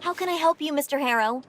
How can I help you, Mr. Harrow?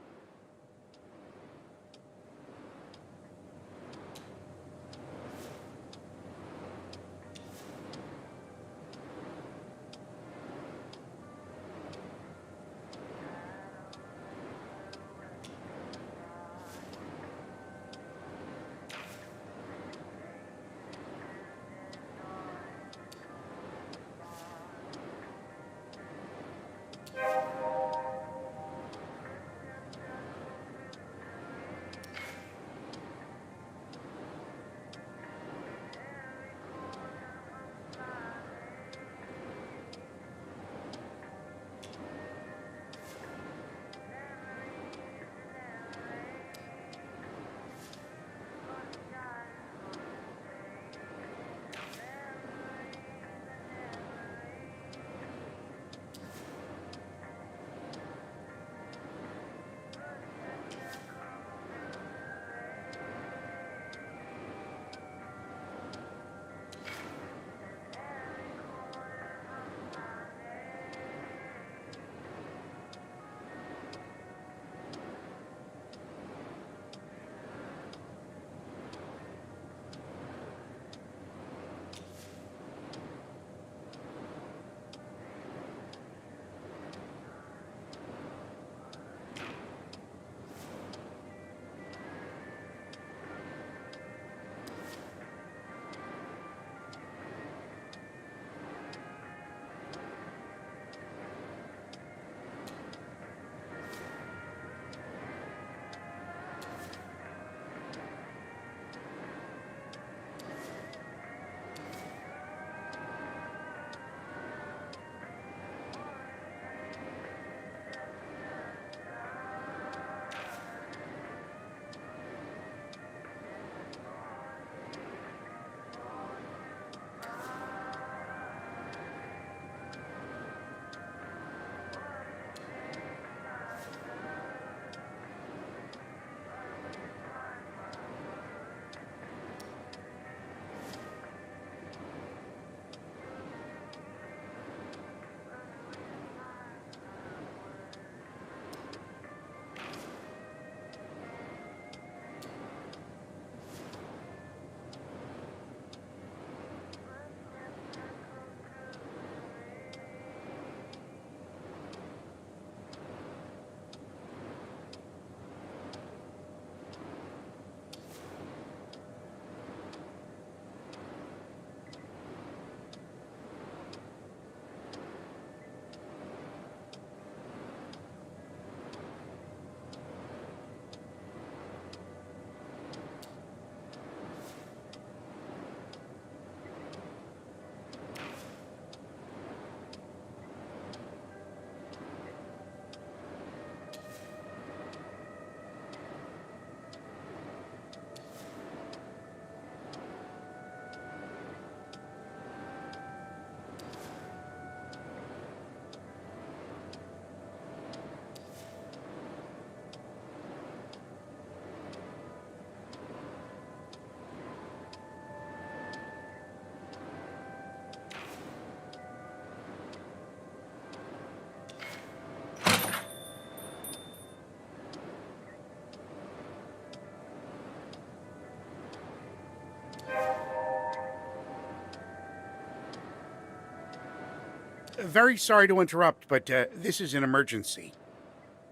Very sorry to interrupt, but this is an emergency.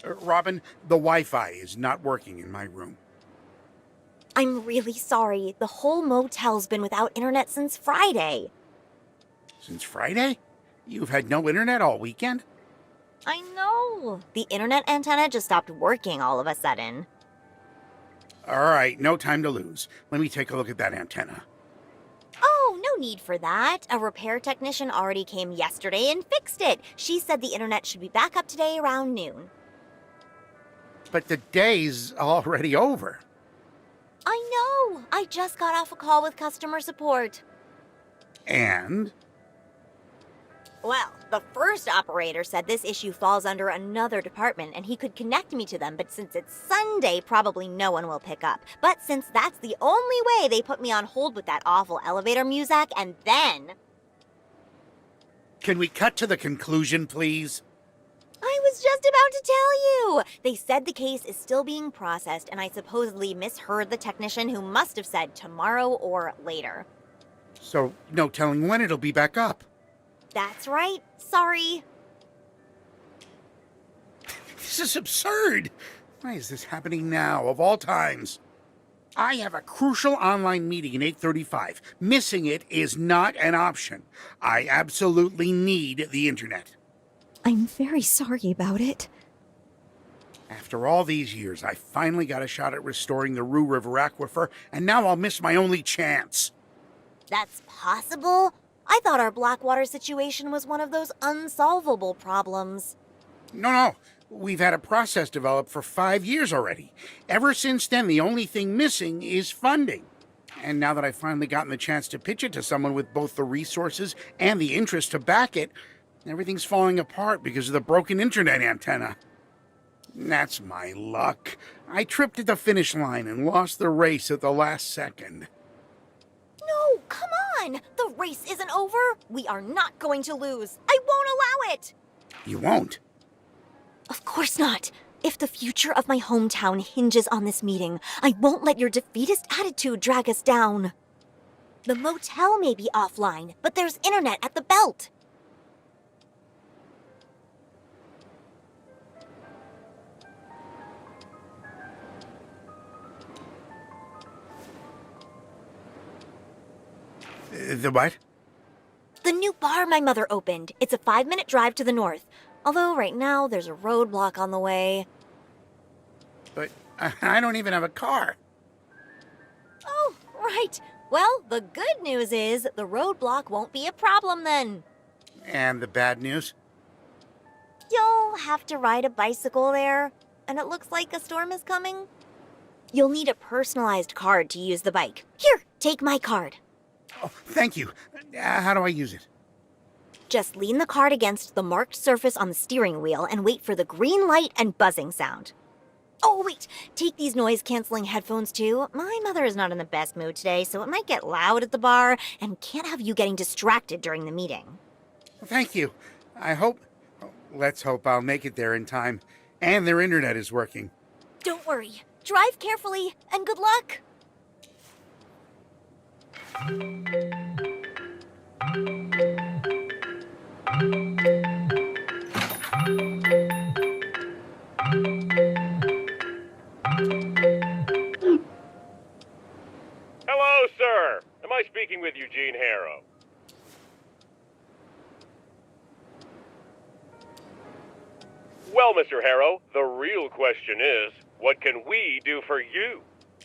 Robin, the Wi-Fi is not working in my room. I'm really sorry. The whole motel's been without internet since Friday. Since Friday? You've had no internet all weekend? I know. The internet antenna just stopped working all of a sudden. All right, no time to lose. Let me take a look at that antenna. Oh, no need for that. A repair technician already came yesterday and fixed it. She said the internet should be back up today around noon. But the day's already over. I know. I just got off a call with customer support. And? Well, the first operator said this issue falls under another department and he could connect me to them, but since it's Sunday, probably no one will pick up. But since that's the only way, they put me on hold with that awful elevator music, and then... Can we cut to the conclusion, please? I was just just about to tell you! They said the case is still being processed, and I supposedly misheard the technician who must have said tomorrow or later. So, no telling when it'll be back up. That's right. Sorry. This is absurd! Why is this happening now, of all times? I have a crucial online meeting at 8:35. Missing it is not an option. I absolutely need the internet. I'm very sorry about it. After all these years, I finally got a shot at restoring the Rue River aquifer, and now I'll miss my only chance. That's possible? I thought our Blackwater situation was one of those unsolvable problems. No. We've had a process developed for 5 years already. Ever since then, the only thing missing is funding. And now that I've finally gotten the chance to pitch it to someone with both the resources and the interest to back it, everything's falling apart because of the broken internet antenna. That's my luck. I tripped at the finish line and lost the race at the last second. No, come on! The race isn't over! We are not going to lose! I won't allow it! You won't? Of course not. If the future of my hometown hinges on this meeting, I won't let your defeatist attitude drag us down. The motel may be offline, but there's internet at the belt. The what? The new bar my mother opened. It's a 5-minute drive to the north. Although right now there's a roadblock on the way. But I don't even have a car. Oh, right. Well, the good news is the roadblock won't be a problem then. And the bad news? You'll have to ride a bicycle there, and it looks like a storm is coming. You'll need a personalized card to use the bike. Here, take my card. Oh, thank you. How do I use it? Just lean the card against the marked surface on the steering wheel and wait for the green light and buzzing sound. Oh, wait, take these noise-canceling headphones too. My mother is not in the best mood today, so it might get loud at the bar and can't have you getting distracted during the meeting. Thank you. Let's hope I'll make it there in time. And their internet is working. Don't worry. Drive carefully, and good luck. Hello, sir. Am I speaking with Eugene Harrow? Well, Mr. Harrow, the real question is, what can we do for you?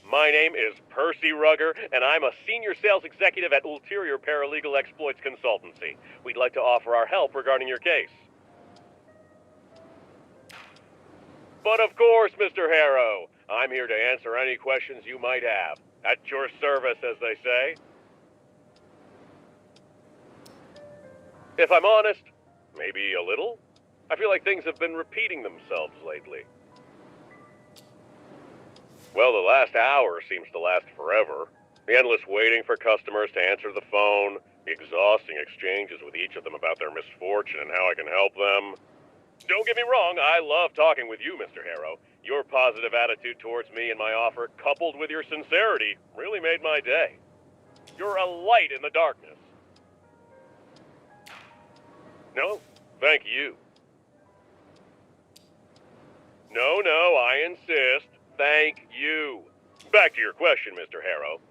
My name is Percy Rugger, and I'm a senior sales executive at Ulterior Paralegal Exploits Consultancy. We'd like to offer our help regarding your case. But of course, Mr. Harrow, I'm here to answer any questions you might have. At your service, as they say. If I'm honest, maybe a little. I feel like things have been repeating themselves lately. Well, the last hour seems to last forever. The endless waiting for customers to answer the phone, the exhausting exchanges with each of them about their misfortune and how I can help them. Don't get me wrong, I love talking with you, Mr. Harrow. Your positive attitude towards me and my offer, coupled with your sincerity, really made my day. You're a light in the darkness. No, thank you. No, I insist. Thank you. Back to your question, Mr. Harrow.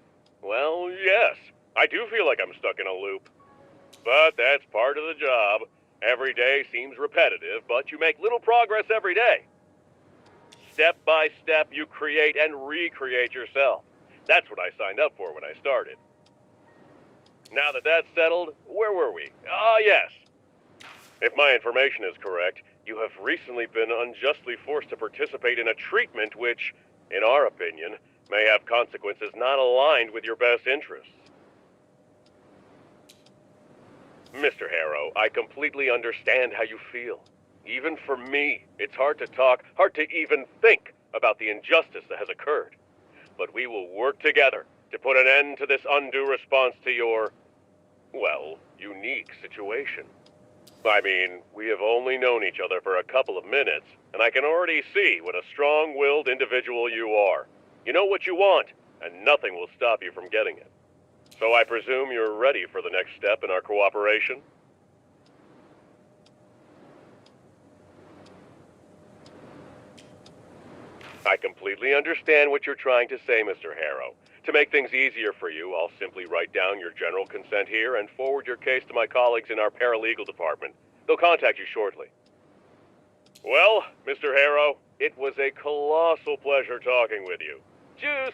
Well, yes, I do feel like I'm stuck in a loop. But that's part of the job. Every day seems repetitive, but you make little progress every day. Step by step, you create and recreate yourself. That's what I signed up for when I started. Now that that's settled, where were we? Yes. If my information is correct, you have recently been unjustly forced to participate in a treatment which, in our opinion, may have consequences not aligned with your best interests. Mr. Harrow, I completely understand how you feel. Even for me, it's hard to talk, hard to even think about the injustice that has occurred. But we will work together to put an end to this undue response to your, well, unique situation. I mean, we have only known each other for a couple of minutes, and I can already see what a strong-willed individual you are. You know what you want, and nothing will stop you from getting it. So I presume you're ready for the next step in our cooperation? I completely understand what you're trying to say, Mr. Harrow. To make things easier for you, I'll simply write down your general consent here and forward your case to my colleagues in our paralegal department. They'll contact you shortly. Well, Mr. Harrow, it was a colossal pleasure talking with you. Juice!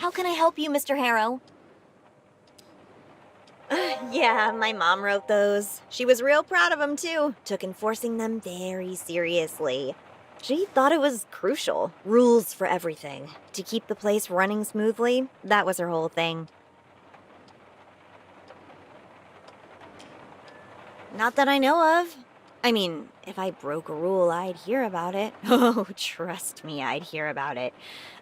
How can I help you, Mr. Harrow? Yeah, my mom wrote those. She was real proud of them, too. Took enforcing them very seriously. She thought it was crucial. Rules for everything. To keep the place running smoothly, that was her whole thing. Not that I know of. I mean, if I broke a rule, I'd hear about it. Oh, trust me, I'd hear about it.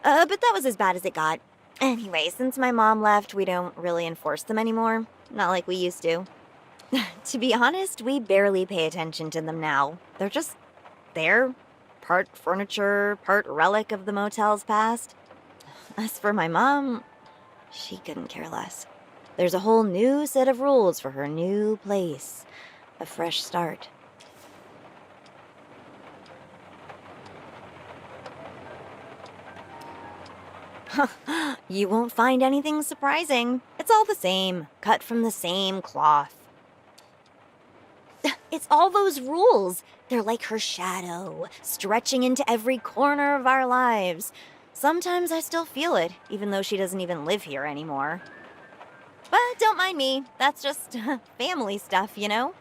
But that was as bad as it got. Anyway, since my mom left, we don't really enforce them anymore. Not like we used to. To be honest, we barely pay attention to them now. They're just there. Part furniture, part relic of the motel's past. As for my mom, she couldn't care less. There's a whole new set of rules for her new place. A fresh start. You won't find anything surprising. It's all the same, cut from the same cloth. It's all those rules. They're like her shadow, stretching into every corner of our lives. Sometimes I still feel it, even though she doesn't even live here anymore. But don't mind me. That's just family stuff, you know?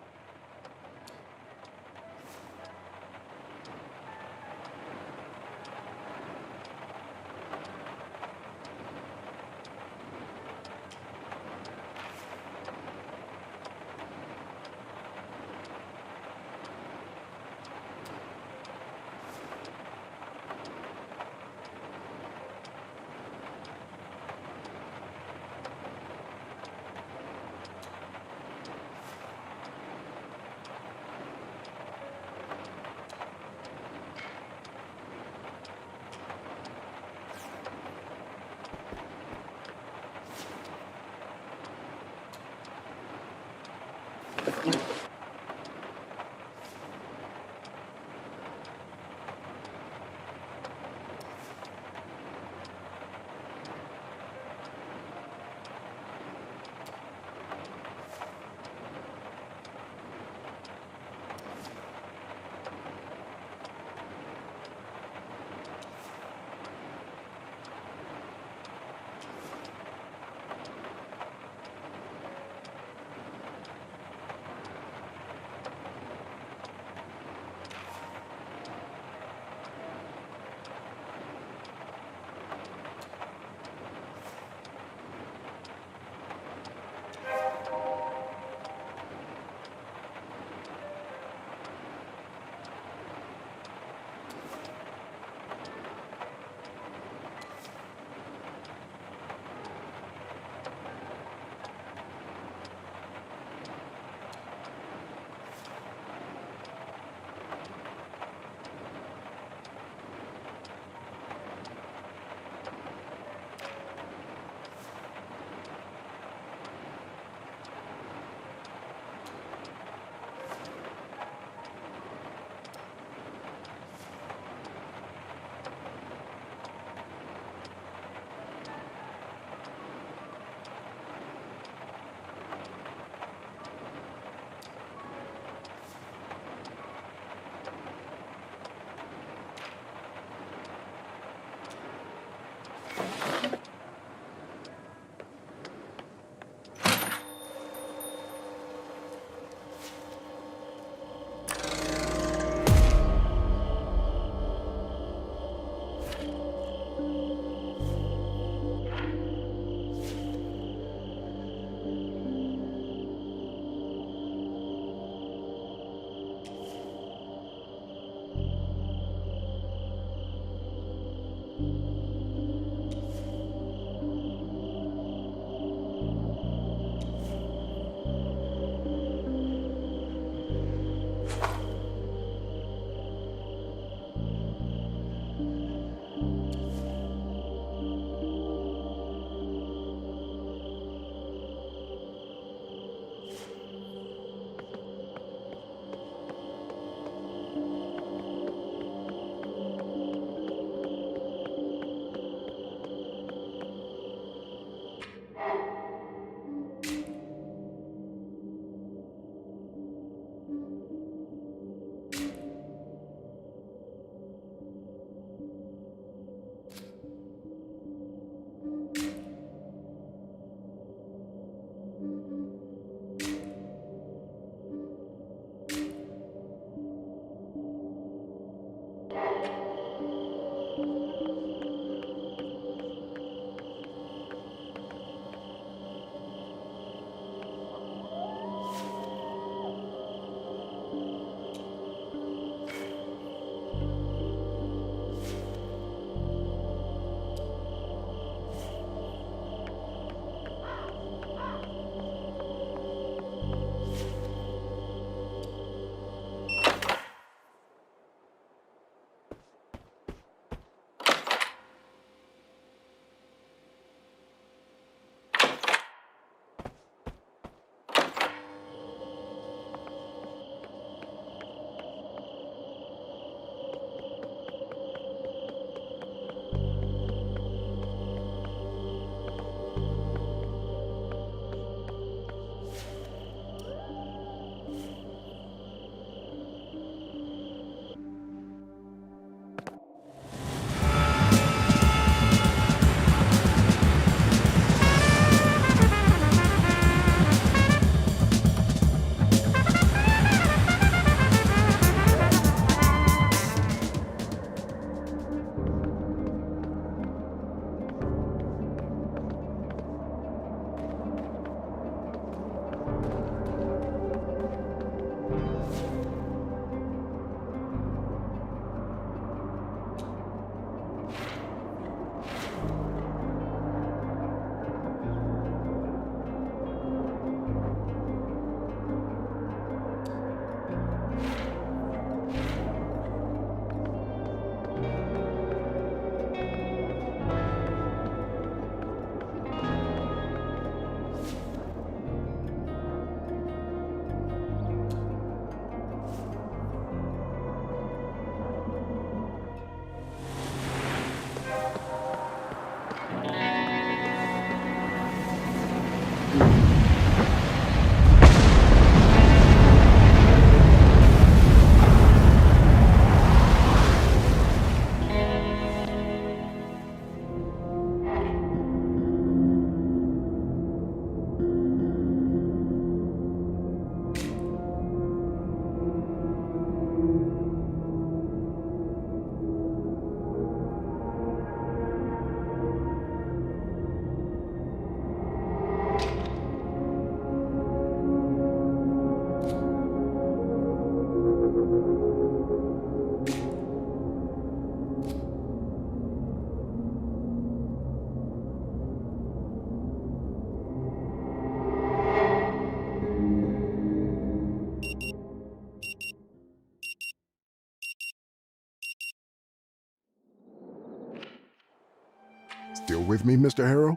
Still with me, Mr. Harrow?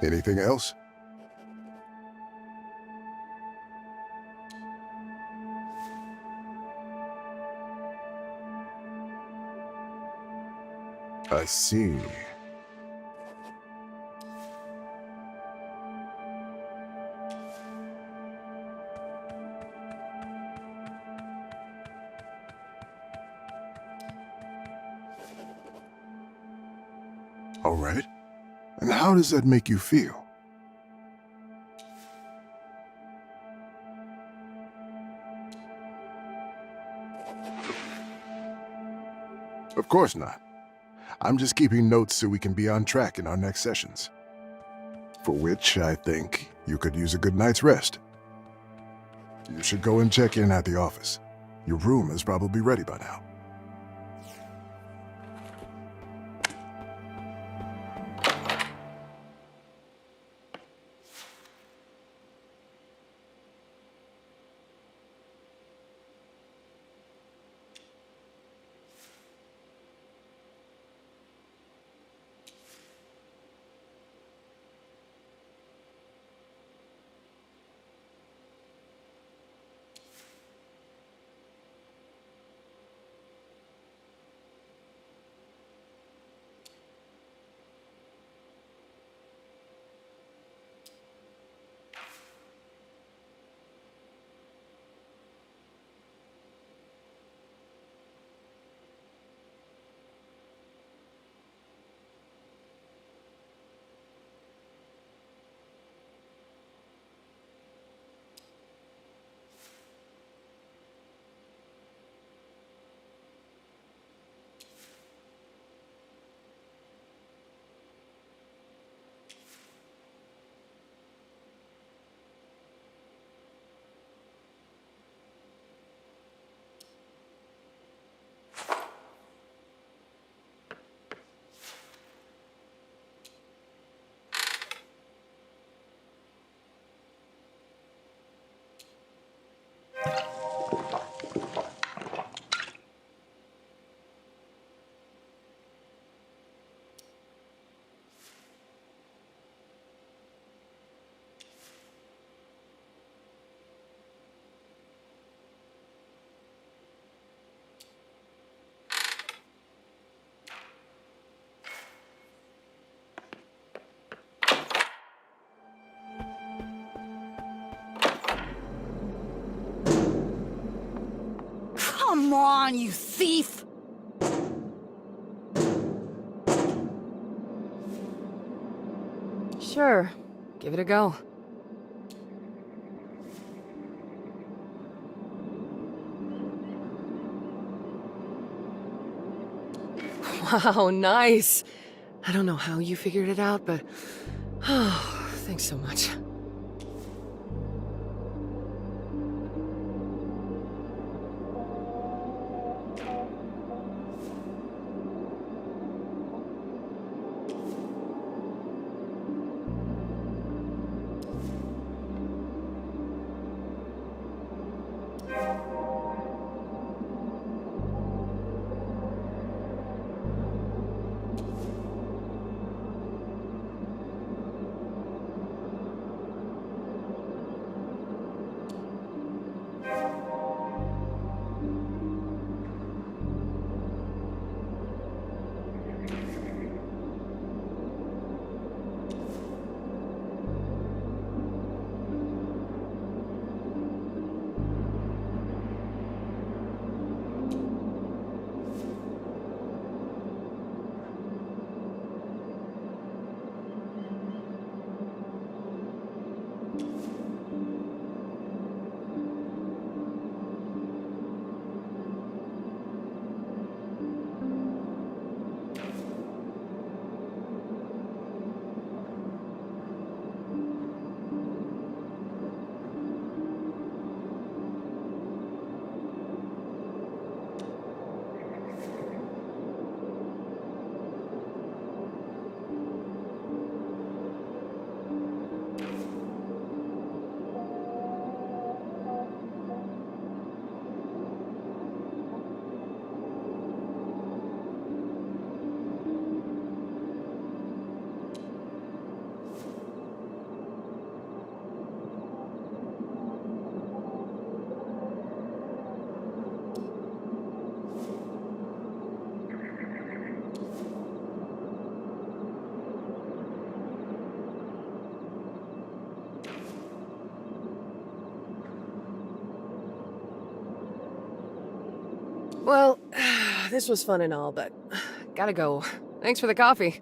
Anything else? I see. All right. And how does that make you feel? Of course not. I'm just keeping notes so we can be on track in our next sessions. For which I think you could use a good night's rest. You should go and check in at the office. Your room is probably ready by now. Come on, you thief! Sure. Give it a go. Wow, nice. I don't know how you figured it out, but... Oh, thanks so much. Well, this was fun and all, but gotta go. Thanks for the coffee.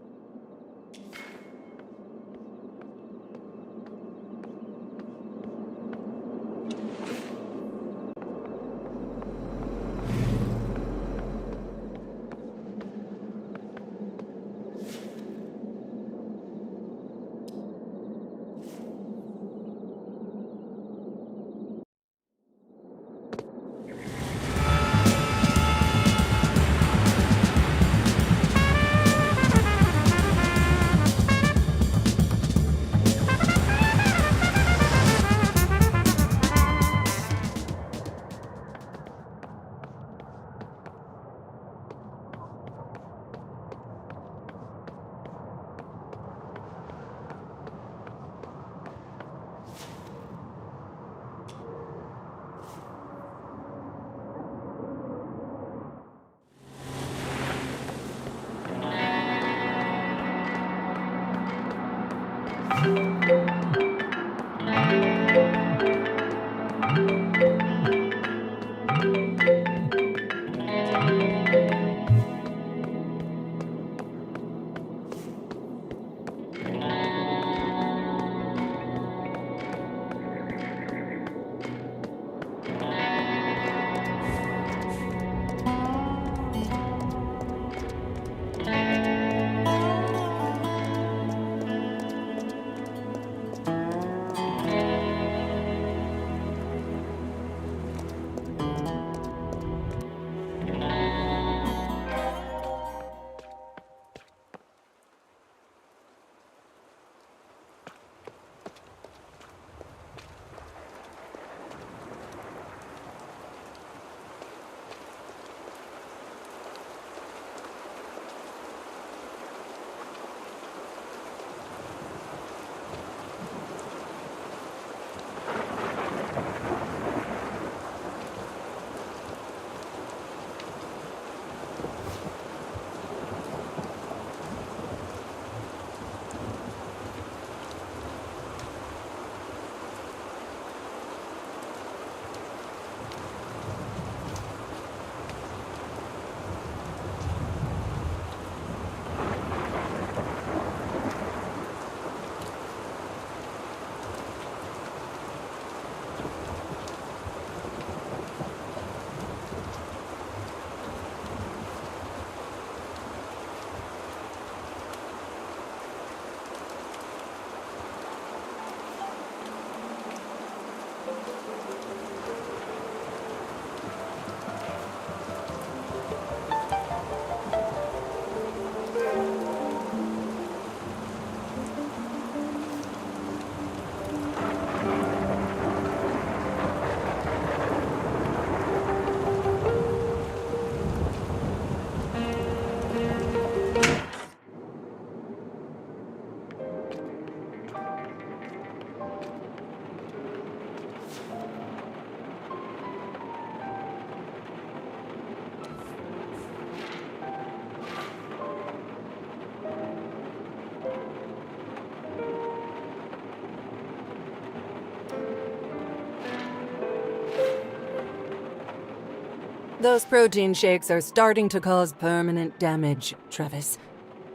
Those protein shakes are starting to cause permanent damage, Travis.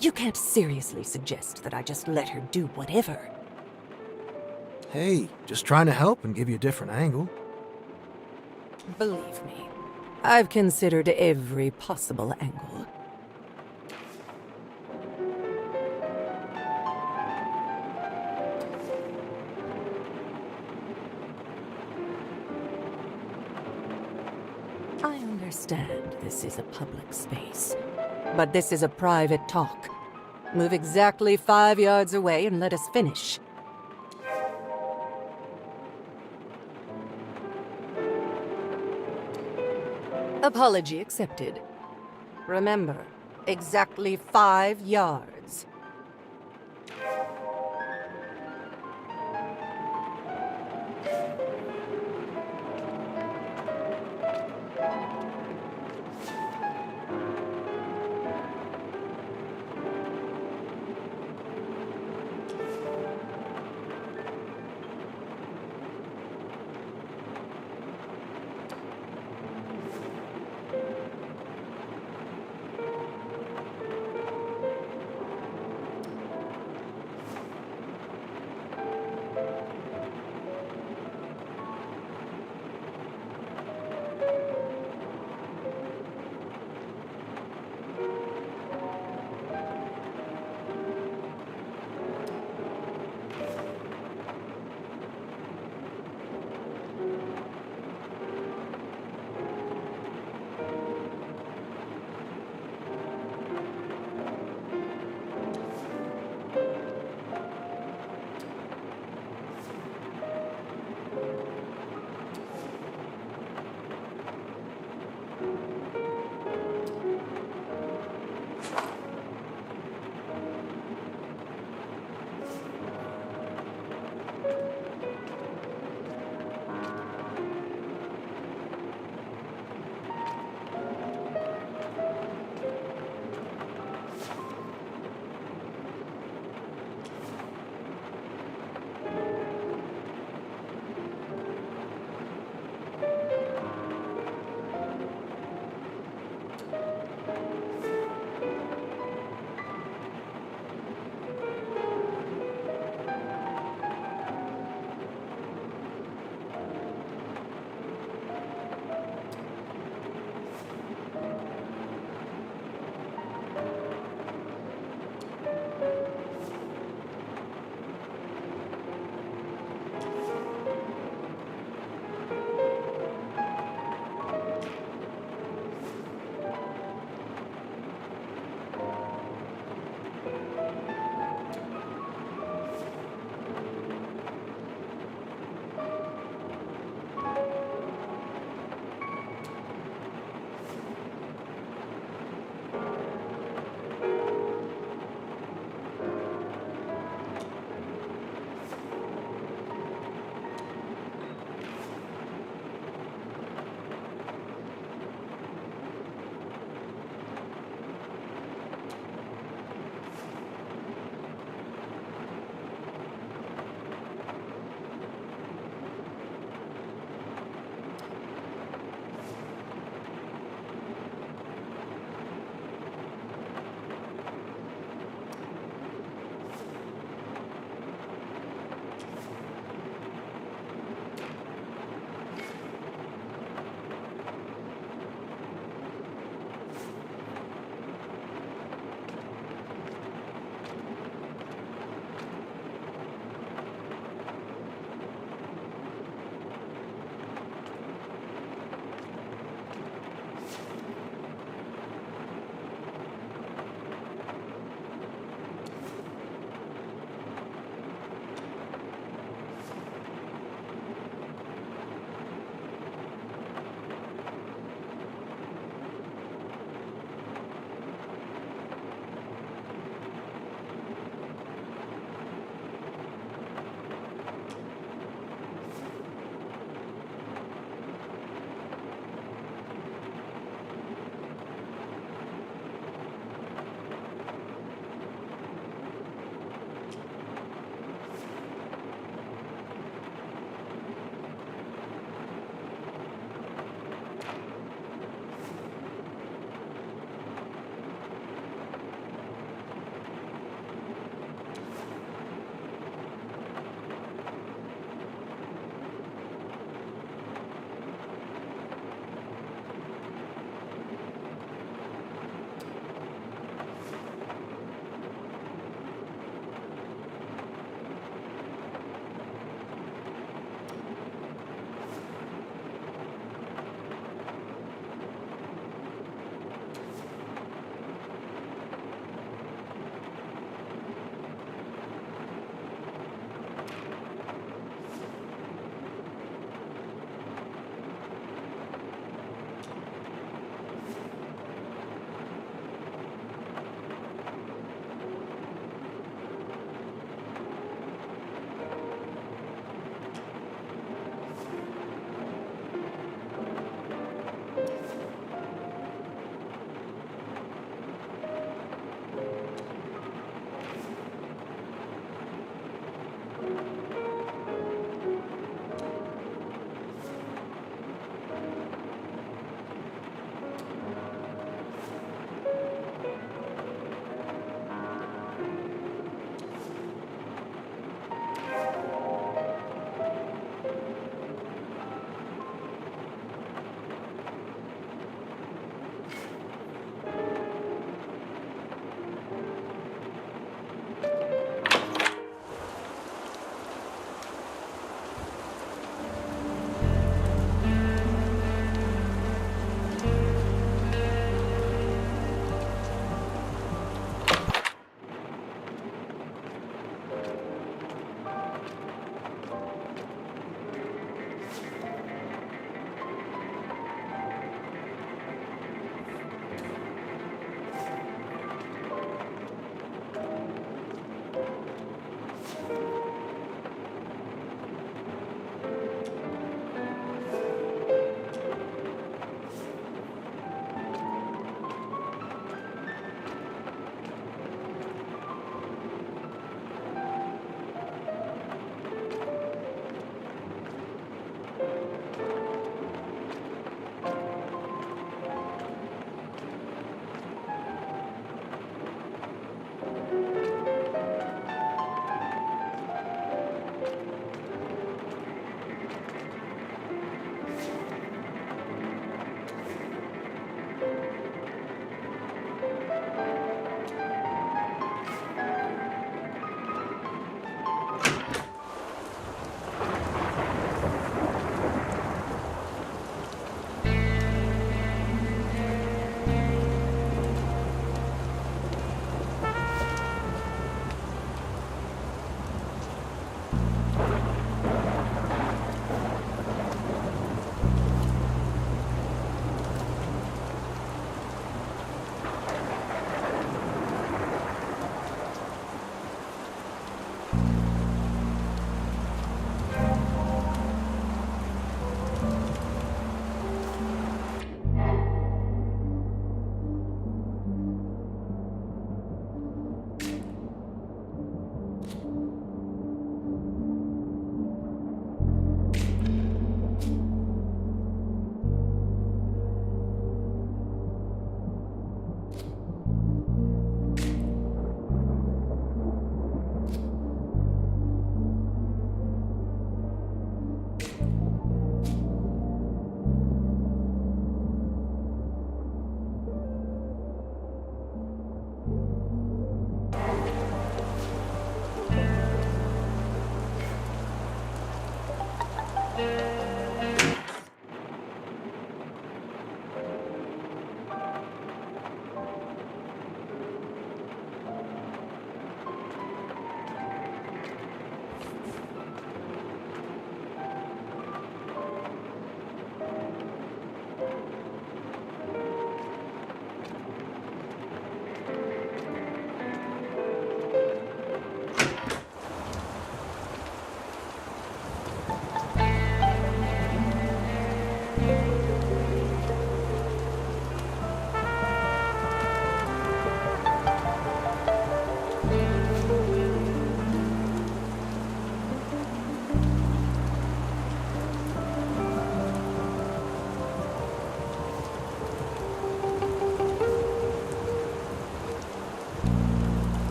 You can't seriously suggest that I just let her do whatever. Hey, just trying to help and give you a different angle. Believe me, I've considered every possible angle. I understand this is a public space, but this is a private talk. Move exactly 5 yards away and let us finish. Apology accepted. Remember, exactly 5 yards.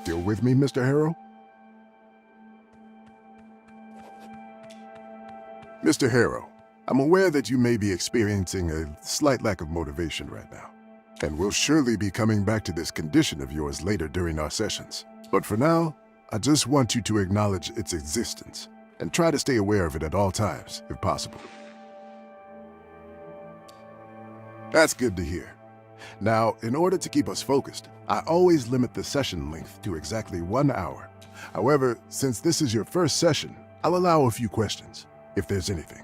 Still with me, Mr. Harrow? Mr. Harrow, I'm aware that you may be experiencing a slight lack of motivation right now, and we'll surely be coming back to this condition of yours later during our sessions. But for now, I just want you to acknowledge its existence and try to stay aware of it at all times, if possible. That's good to hear. Now, in order to keep us focused, I always limit the session length to exactly 1 hour. However, since this is your first session, I'll allow a few questions, if there's anything.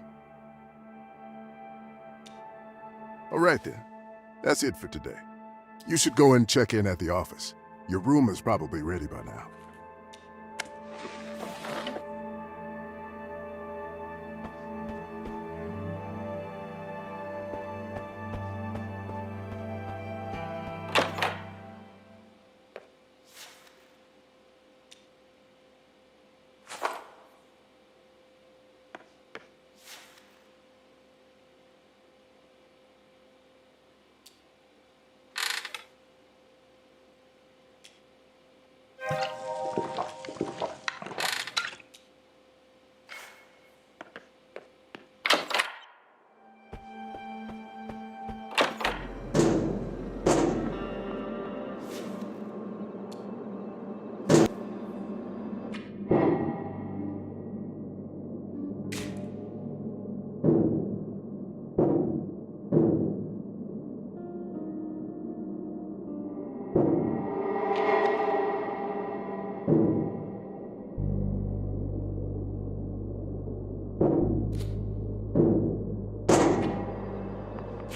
All right then, that's it for today. You should go and check in at the office. Your room is probably ready by now.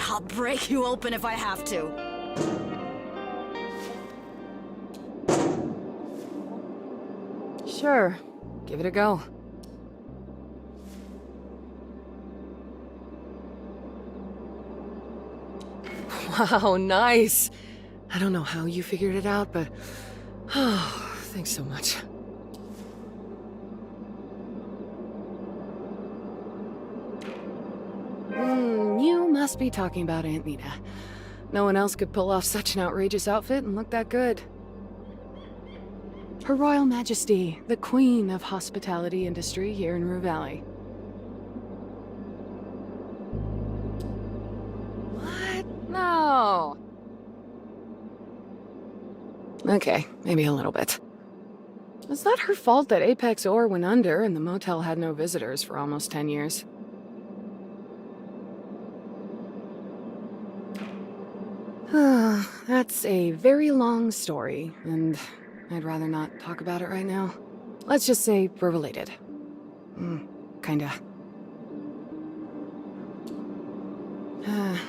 I'll break you open if I have to. Sure. Give it a go. Wow, nice. I don't know how you figured it out, but... Oh, thanks so much. You must be talking about Aunt Nita. No one else could pull off such an outrageous outfit and look that good. Her Royal Majesty, the Queen of Hospitality Industry here in Rue Valley. What? No. Okay, maybe a little bit. Is that her fault that Apex Ore went under and the motel had no visitors for almost 10 years? That's a very long story, and I'd rather not talk about it right now. Let's just say we're related. Kinda.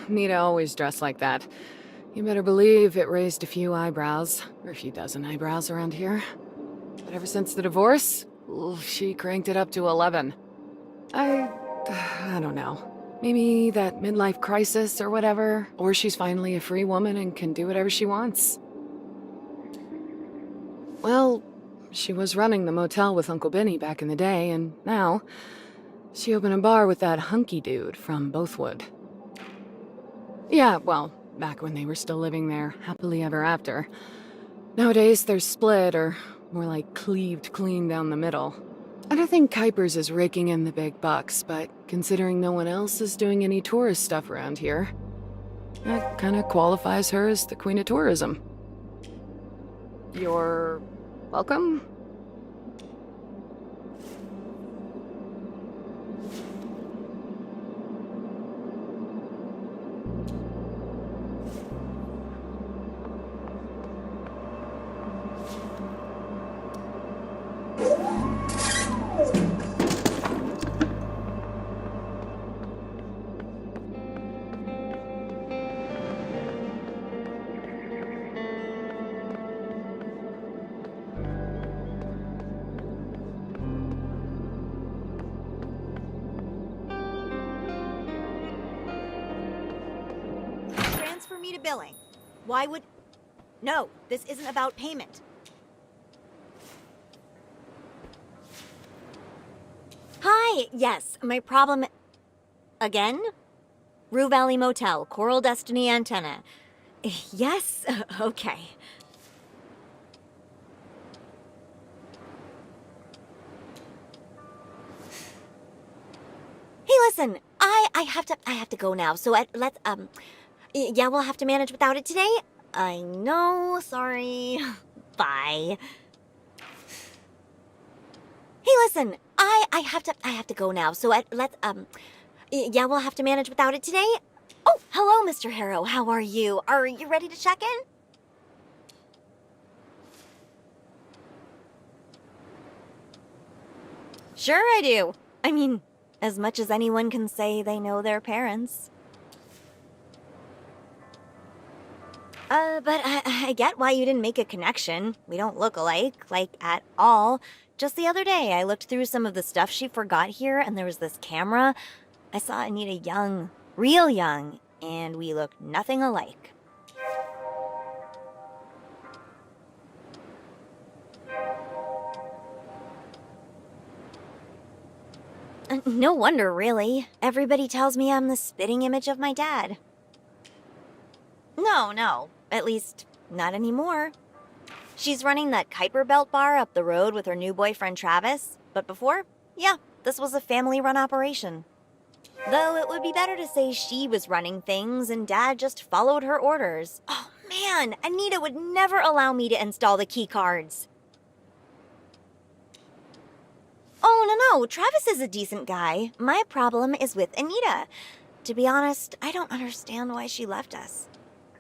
Nita always dressed like that. You better believe it raised a few eyebrows, or a few dozen eyebrows around here. But ever since the divorce, she cranked it up to 11. I don't know. Maybe that midlife crisis or whatever, or she's finally a free woman and can do whatever she wants. Well, she was running the motel with Uncle Benny back in the day, and now she opened a bar with that hunky dude from Bothwood. Yeah, well, back when they were still living there, happily ever after. Nowadays, they're split, or more like cleaved clean down the middle. I don't think Kuipers is raking in the big bucks, but considering no one else is doing any tourist stuff around here, that kind of qualifies her as the Queen of Tourism. You're welcome? Transfer me to billing. Why would... No, this isn't about payment. Hi, yes, my problem... Again? Rue Valley Motel, Coral Destiny Antenna. Yes? Okay. Hey, listen, I have to go now, so yeah, we'll have to manage without it today. I know, sorry. Bye. Hey, listen, I have to go now, so yeah, we'll have to manage without it today. Oh, hello, Mr. Harrow. How are you? Are you ready to check in? Sure I do. I mean, as much as anyone can say they know their parents. But I get why you didn't make a connection. We don't look alike, like, at all. Just the other day, I looked through some of the stuff she forgot here, and there was this camera. I saw Anita young, real young, and we look nothing alike. No wonder, really. Everybody tells me I'm the spitting image of my dad. No. At least, not anymore. She's running that Kuiper Belt bar up the road with her new boyfriend Travis. But before, yeah, this was a family-run operation. Though it would be better to say she was running things and Dad just followed her orders. Oh man, Anita would never allow me to install the key cards. Oh, no, Travis is a decent guy. My problem is with Anita. To be honest, I don't understand why she left us.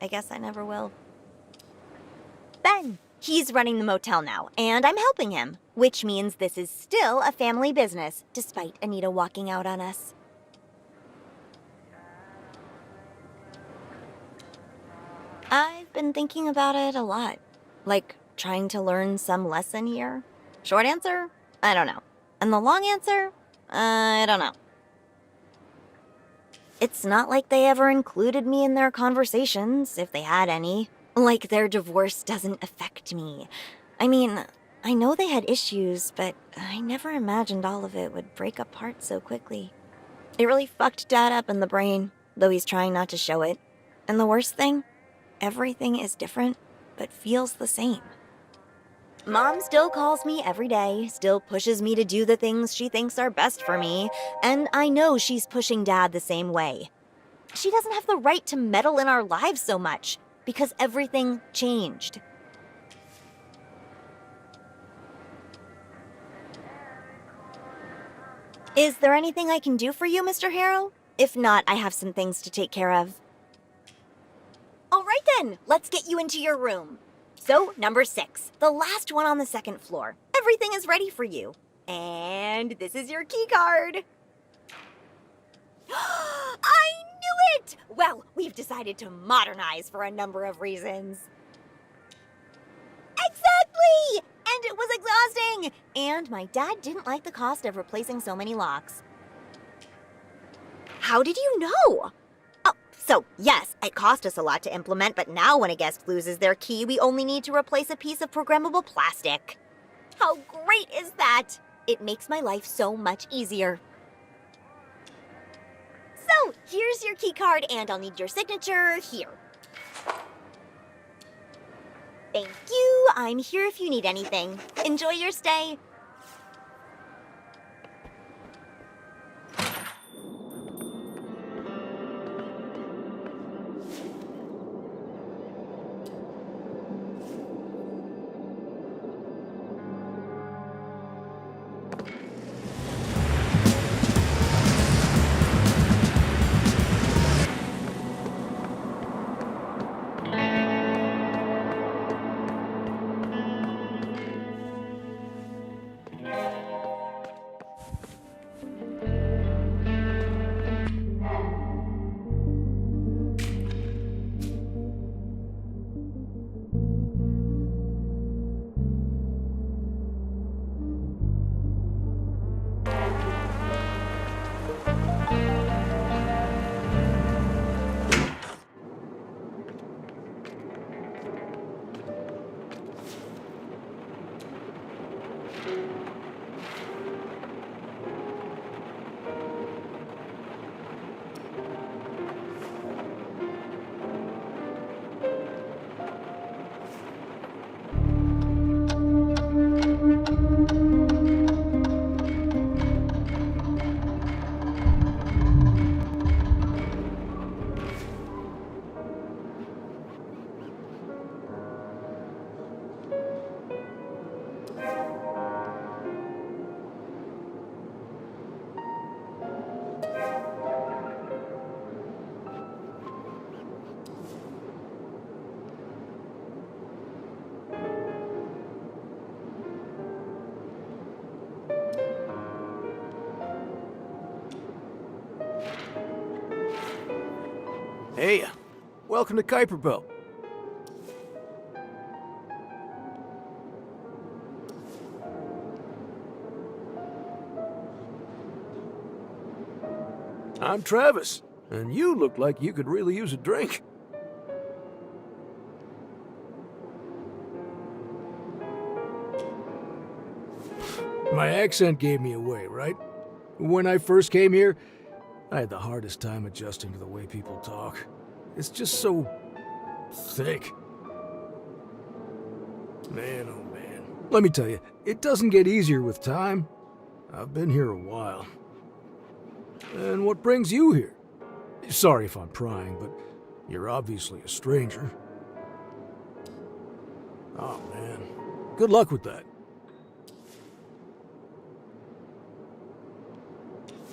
I guess I never will. Ben, he's running the motel now, and I'm helping him, which means this is still a family business, despite Anita walking out on us. I've been thinking about it a lot. Like, trying to learn some lesson here. Short answer? I don't know. And the long answer? I don't know. It's not like they ever included me in their conversations, if they had any. Like their divorce doesn't affect me. I mean, I know they had issues, but I never imagined all of it would break apart so quickly. It really fucked Dad up in the brain, though he's trying not to show it. And the worst thing? Everything is different, but feels the same. Mom still calls me every day, still pushes me to do the things she thinks are best for me, and I know she's pushing Dad the same way. She doesn't have the right to meddle in our lives so much, because everything changed. Is there anything I can do for you, Mr. Harrow? If not, I have some things to take care of. All right then, let's get you into your room. So, number 6, the last one on the second floor. Everything is ready for you. And this is your key card. I knew it! Well, we've decided to modernize for a number of reasons. Exactly! And it was exhausting! And my dad didn't like the cost of replacing so many locks. How did you know? Oh, so yes, it cost us a lot to implement, but now when a guest loses their key, we only need to replace a piece of programmable plastic. How great is that? It makes my life so much easier. So, here's your key card, and I'll need your signature here. Thank you. I'm here if you need anything. Enjoy your stay. Hey, welcome to Kuiper Belt. I'm Travis, and you look like you could really use a drink. My accent gave me away, right? When I first came here, I had the hardest time adjusting to the way people talk. It's just so thick. Man, oh man. Let me tell you, it doesn't get easier with time. I've been here a while. And what brings you here? Sorry if I'm prying, but you're obviously a stranger. Oh man. Good luck with that.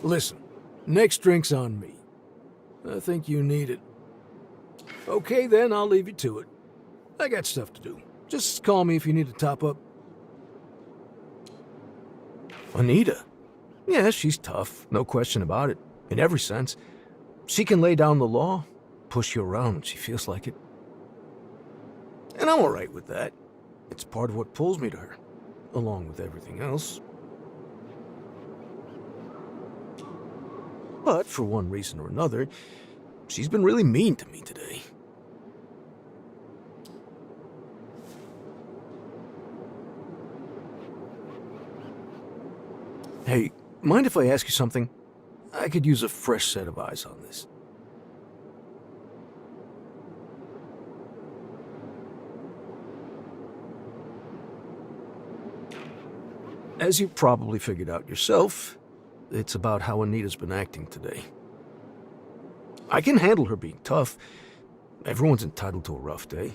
Listen, next drink's on me. I think you need it. Okay then, I'll leave you to it. I got stuff to do. Just call me if you need to top up. Anita? Yeah, she's tough, no question about it, in every sense. She can lay down the law, push you around when she feels like it. And I'm alright with that. It's part of what pulls me to her, along with everything else. But for one reason or another, she's been really mean to me today. Hey, mind if I ask you something? I could use a fresh set of eyes on this. As you probably figured out yourself, it's about how Anita's been acting today. I can handle her being tough. Everyone's entitled to a rough day.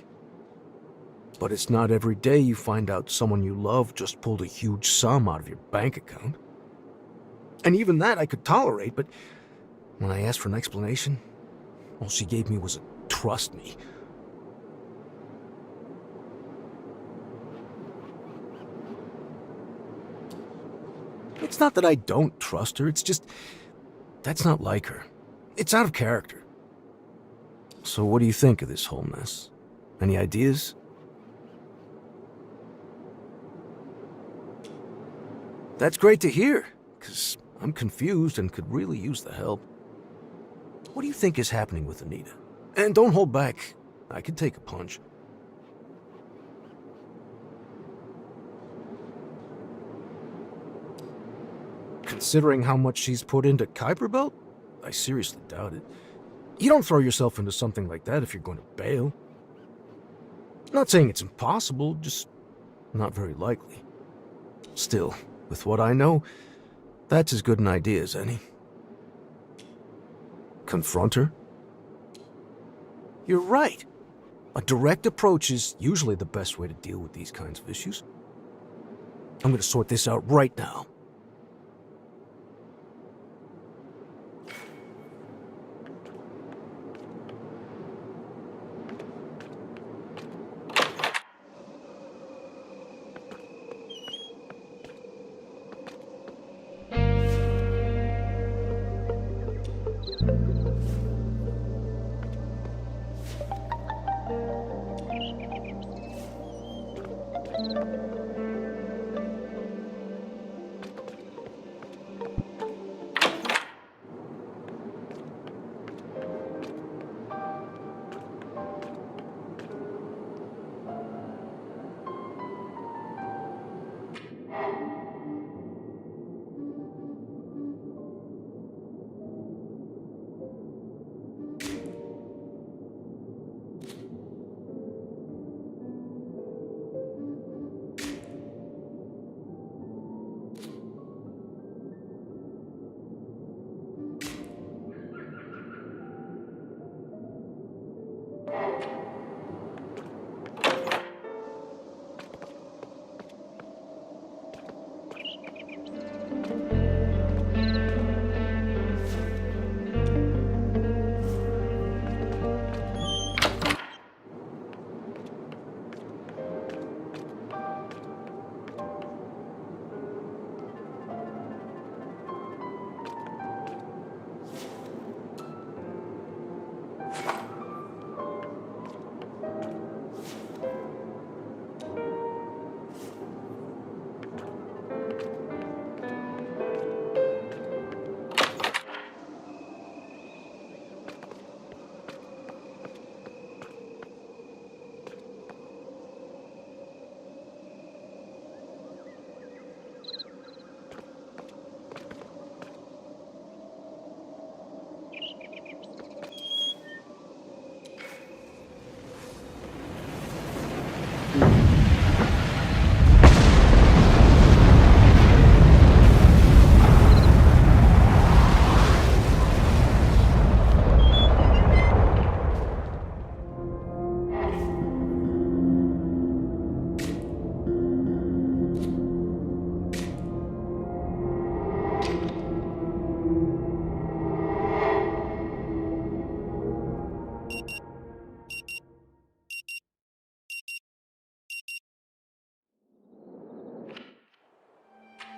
But it's not every day you find out someone you love just pulled a huge sum out of your bank account. And even that I could tolerate, but when I asked for an explanation, all she gave me was a trust me. It's not that I don't trust her, it's just that's not like her. It's out of character. So what do you think of this whole mess? Any ideas? That's great to hear, because I'm confused and could really use the help. What do you think is happening with Anita? And don't hold back. I could take a punch. Considering how much she's put into Kuiper Belt, I seriously doubt it. You don't throw yourself into something like that if you're going to bail. Not saying it's impossible, just not very likely. Still, with what I know, that's as good an idea as any. Confront her? You're right. A direct approach is usually the best way to deal with these kinds of issues. I'm going to sort this out right now.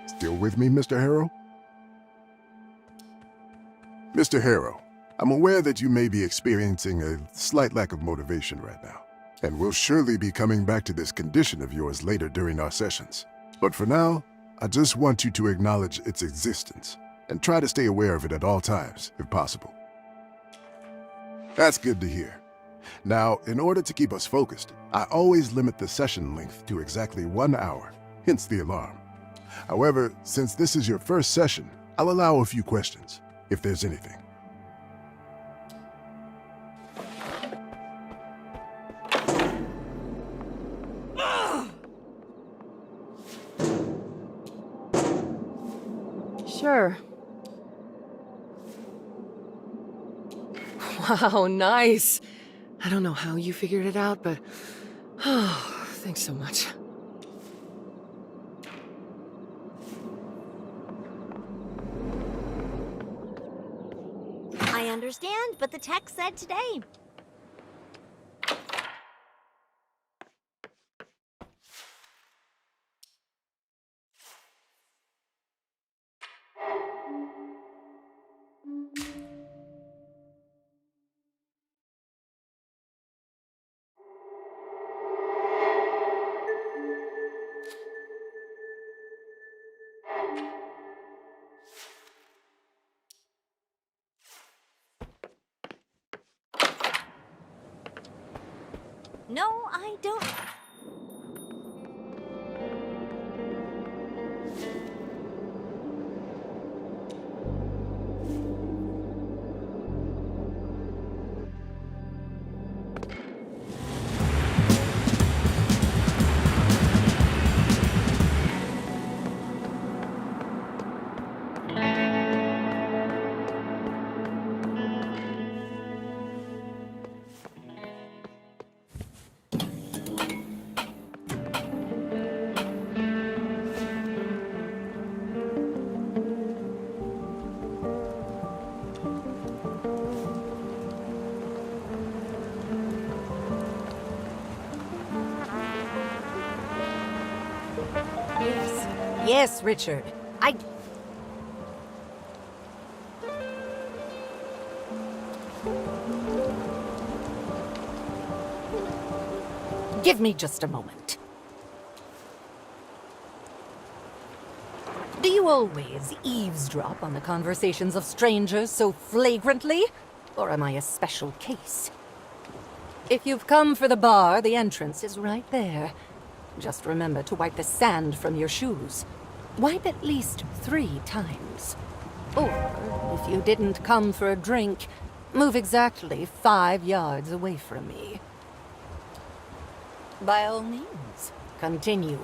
Still with me, Mr. Harrow? Mr. Harrow, I'm aware that you may be experiencing a slight lack of motivation right now, and will surely be coming back to this condition of yours later during our sessions. But for now, I just want you to acknowledge its existence, and try to stay aware of it at all times, if possible. That's good to hear. Now, in order to keep us focused, I always limit the session length to exactly 1 hour, hence the alarm. However, since this is your first session, I'll allow a few questions, if there's anything. Sure. Wow, nice. I don't know how you figured it out, but... Oh, thanks so much. I understand, but the text said today. No, I don't. Yes, Richard. Give me just a moment. Do you always eavesdrop on the conversations of strangers so flagrantly? Or am I a special case? If you've come for the bar, the entrance is right there. Just remember to wipe the sand from your shoes. Wipe at least 3 times. Or, if you didn't come for a drink, move exactly 5 yards away from me. By all means, continue.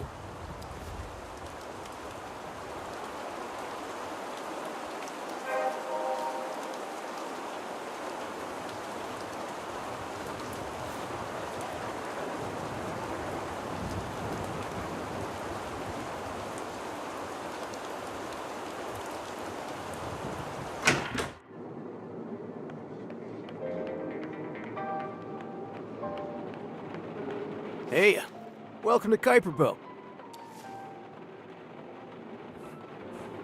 Hey, welcome to Kuiper Belt.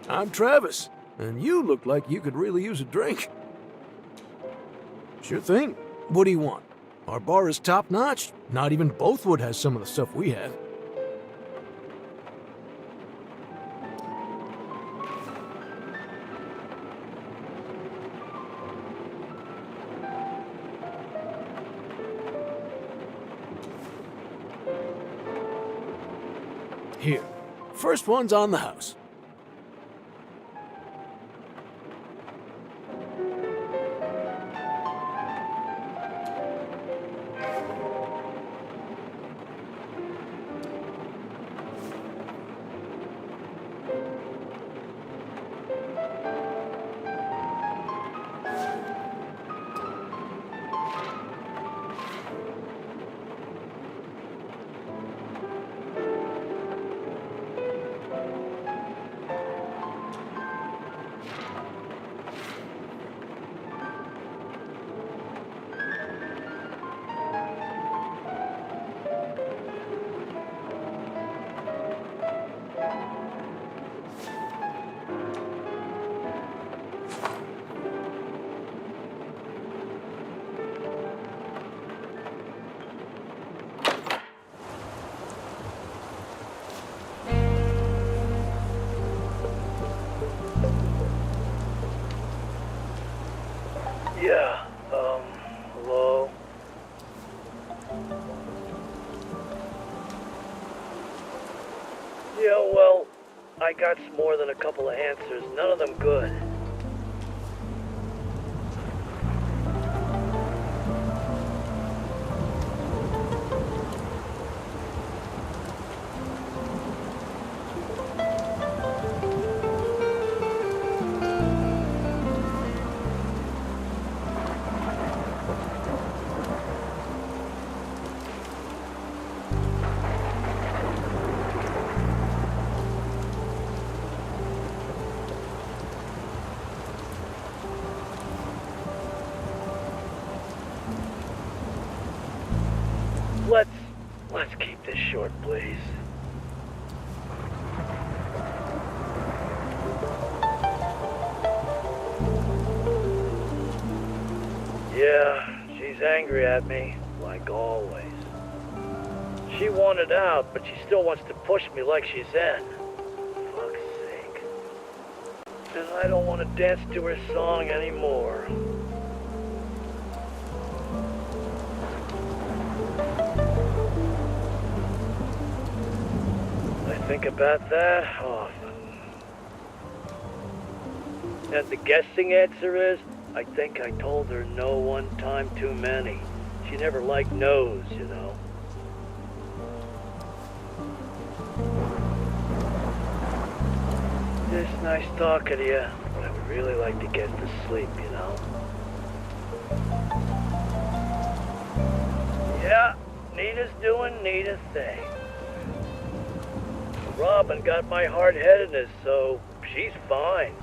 I'm Travis, and you look like you could really use a drink. Sure thing. What do you want? Our bar is top-notch. Not even Bothwood has some of the stuff we have. Here. First one's on the house. Yeah, hello? Yeah, well, I got more than a couple of answers, none of them good. Let's keep this short, please. Yeah, she's angry at me, like always. She wanted out, but she still wants to push me like she's in. Fuck's sake. And I don't want to dance to her song anymore. I think about that often. And the guessing answer is, I think I told her no one time too many. She never liked no's, you know. It's nice talking to you, but I would really like to get to sleep, you know. Yeah, Nita's doing Nita thing. Robin got my hard-headedness, so she's fine.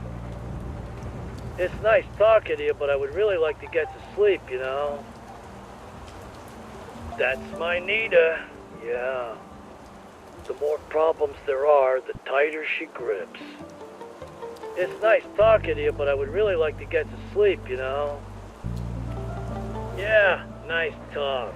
It's nice talking to you, but I would really like to get to sleep, you know. That's my Nita, yeah. The more problems there are, the tighter she grips. It's nice talking to you, but I would really like to get to sleep, you know. Yeah, nice talk.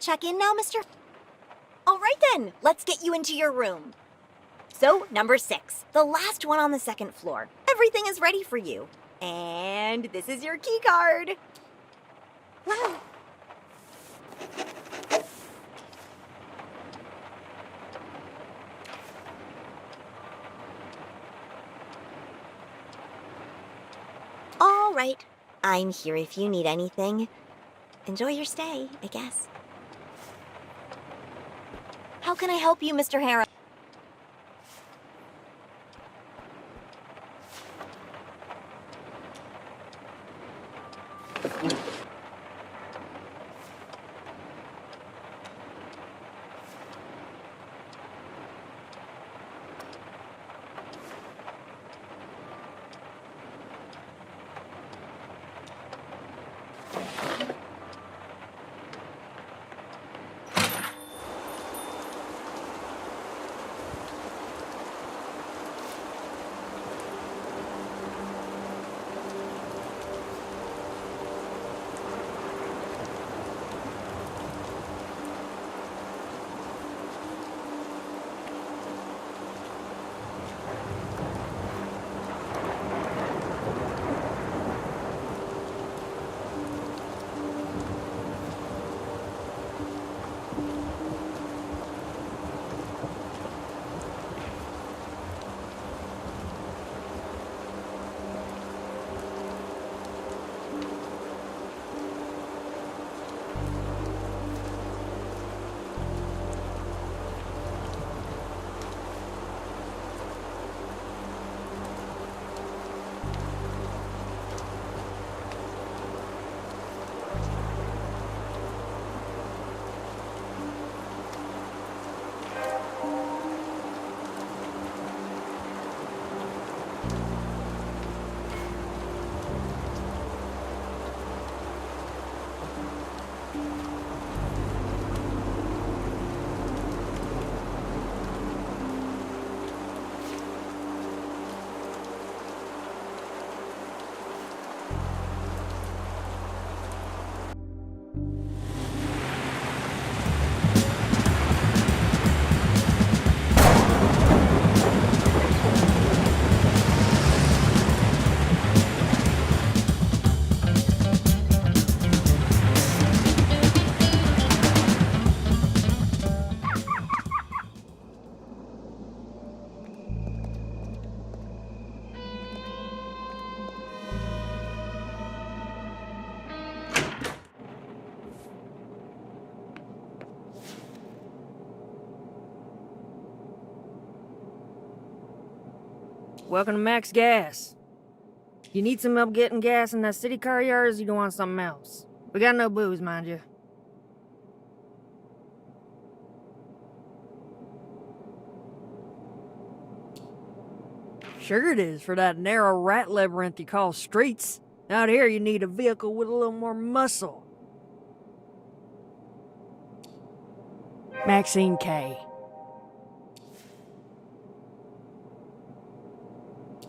check in now, Mr.? All right then, let's get you into your room. So, number 6, the last one on the second floor. Everything is ready for you. And this is your key card. Wow. All right. I'm here if you need anything. Enjoy your stay, I guess. How can I help you, Mr. Harrow? Welcome to Max Gas. You need some help getting gas in that city car yard, or you don't want something else? We got no booze, mind you. Sure it is, for that narrow rat labyrinth you call streets. Out here you need a vehicle with a little more muscle. Maxine K.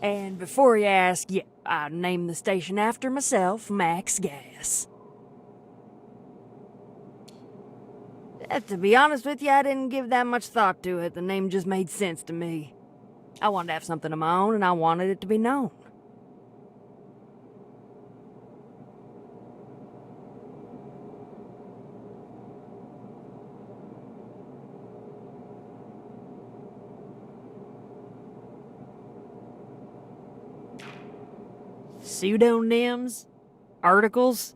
And before you ask, yeah, I named the station after myself, Max Gas. To be honest with you, I didn't give that much thought to it. The name just made sense to me. I wanted to have something of my own, and I wanted it to be known. Pseudonyms? Articles?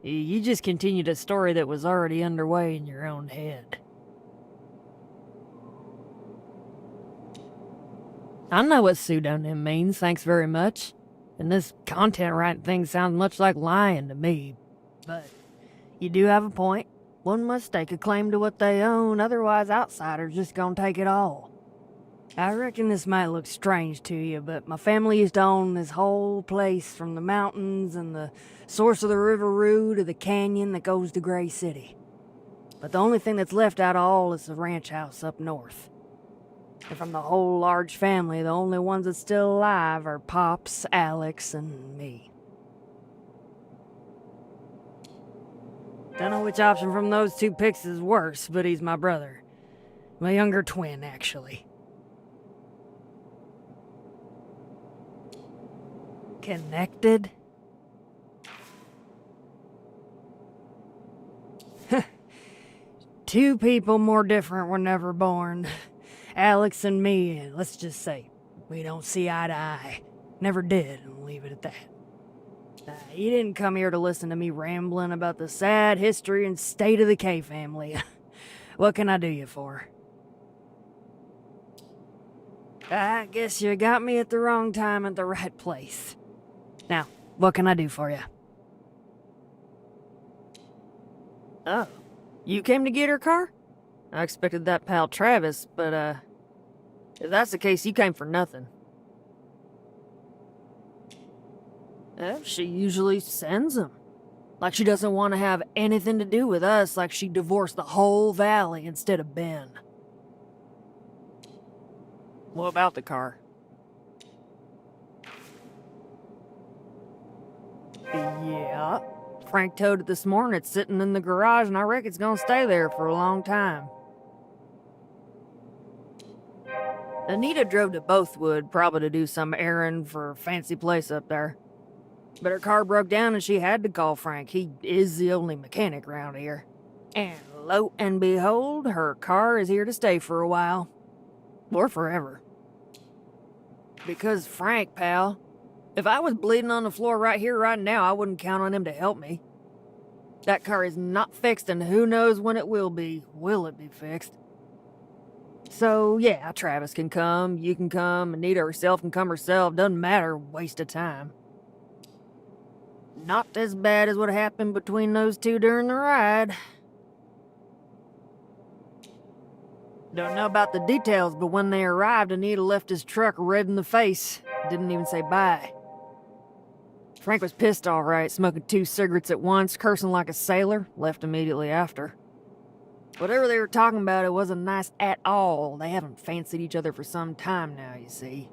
You just continued a story that was already underway in your own head. I know what pseudonym means, thanks very much. And this content writing thing sounds much like lying to me. But you do have a point. One must stake a claim to what they own, otherwise outsiders just gonna take it all. I reckon this might look strange to you, but my family used to own this whole place, from the mountains and the source of the River Rue to the canyon that goes to Gray City. But the only thing that's left out of all is the ranch house up north. And from the whole large family, the only ones that's still alive are Pops, Alex, and me. Don't know which option from those two picks is worse, but he's my brother. My younger twin, actually. Connected? Two people more different were never born. Alex and me, and let's just say, we don't see eye to eye. Never did, and leave it at that. You didn't come here to listen to me rambling about the sad history and state of the K family. What can I do you for? I guess you got me at the wrong time at the right place. Now, what can I do for you? Oh, you came to get her car? I expected that pal Travis, but, if that's the case, you came for nothing. She usually sends them. Like she doesn't want to have anything to do with us, like she divorced the whole valley instead of Ben. What about the car? Yeah. Frank towed it this morning. It's sitting in the garage, and I reckon it's gonna stay there for a long time. Anita drove to Bothwood, probably to do some errand for a fancy place up there. But her car broke down and she had to call Frank. He is the only mechanic around here. And lo and behold, her car is here to stay for a while. Or forever. Because Frank, pal, if I was bleeding on the floor right here, right now, I wouldn't count on him to help me. That car is not fixed, and who knows when it will be. Will it be fixed? So, yeah, Travis can come, you can come, Anita herself can come herself. Doesn't matter, waste of time. Not as bad as what happened between those two during the ride. Don't know about the details, but when they arrived, Anita left his truck red in the face. Didn't even say bye. Frank was pissed all right, smoking 2 cigarettes at once, cursing like a sailor, left immediately after. Whatever they were talking about, it wasn't nice at all. They haven't fancied each other for some time now, you see.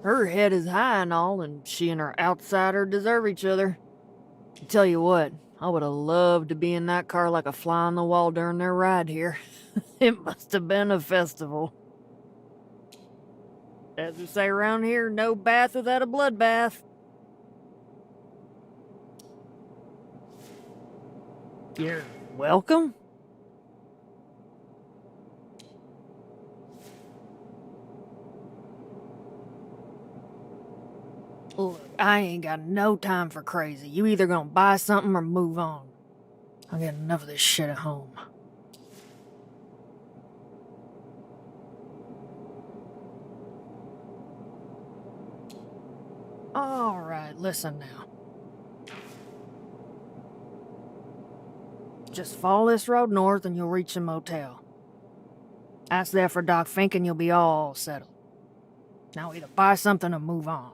Her head is high and all, and she and her outsider deserve each other. I tell you what, I would have loved to be in that car like a fly on the wall during their ride here. It must have been a festival. As we say around here, no bath without a bloodbath. You're welcome? Look, I ain't got no time for crazy. You either gonna buy something or move on. I got enough of this shit at home. Alright, listen now. Just follow this road north and you'll reach the motel. Ask there for Doc Fink and you'll be all settled. Now either buy something or move on.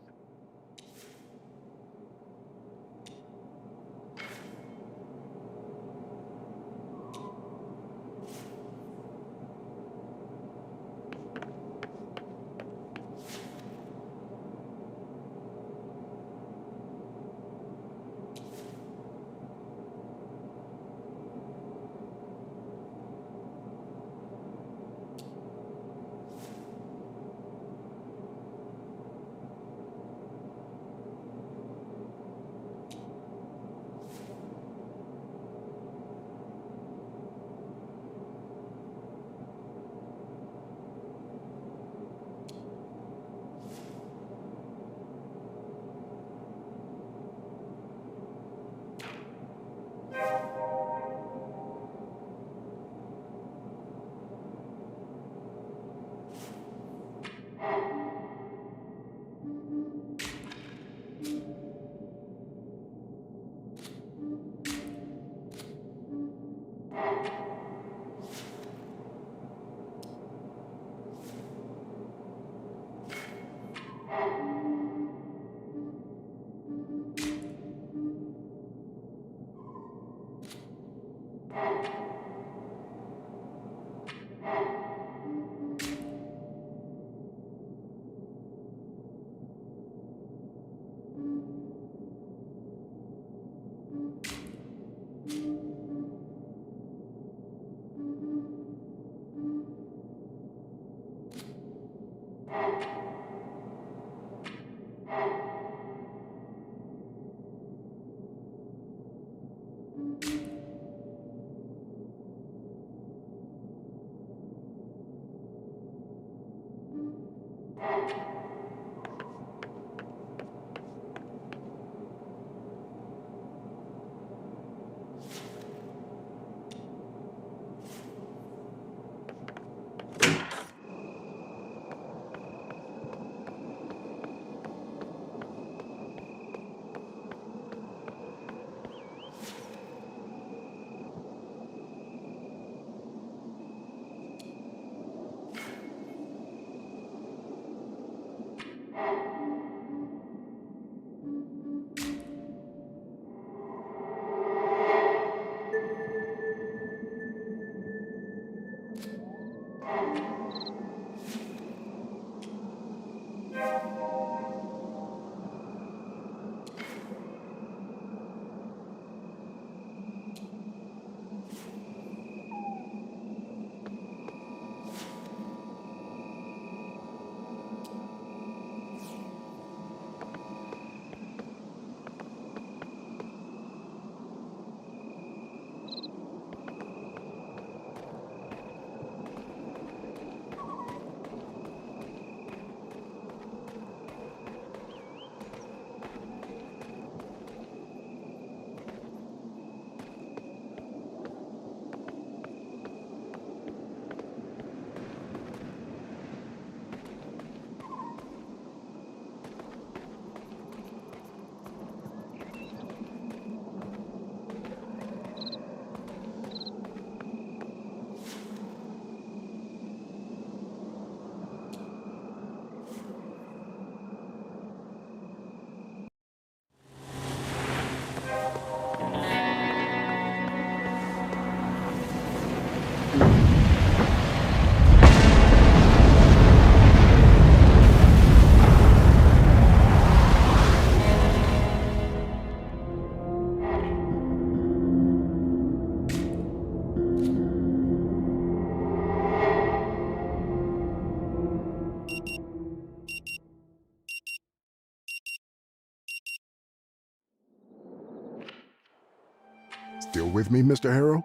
Still with me, Mr. Harrow?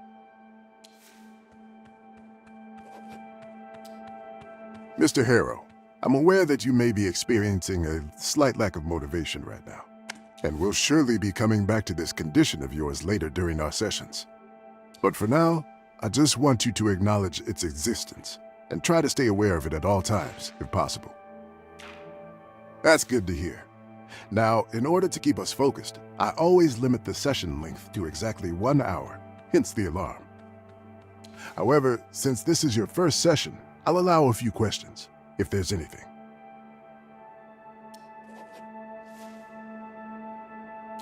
Mr. Harrow, I'm aware that you may be experiencing a slight lack of motivation right now, and we'll surely be coming back to this condition of yours later during our sessions. But for now, I just want you to acknowledge its existence and try to stay aware of it at all times, if possible. That's good to hear. Now, in order to keep us focused, I always limit the session length to exactly 1 hour, hence the alarm. However, since this is your first session, I'll allow a few questions, if there's anything.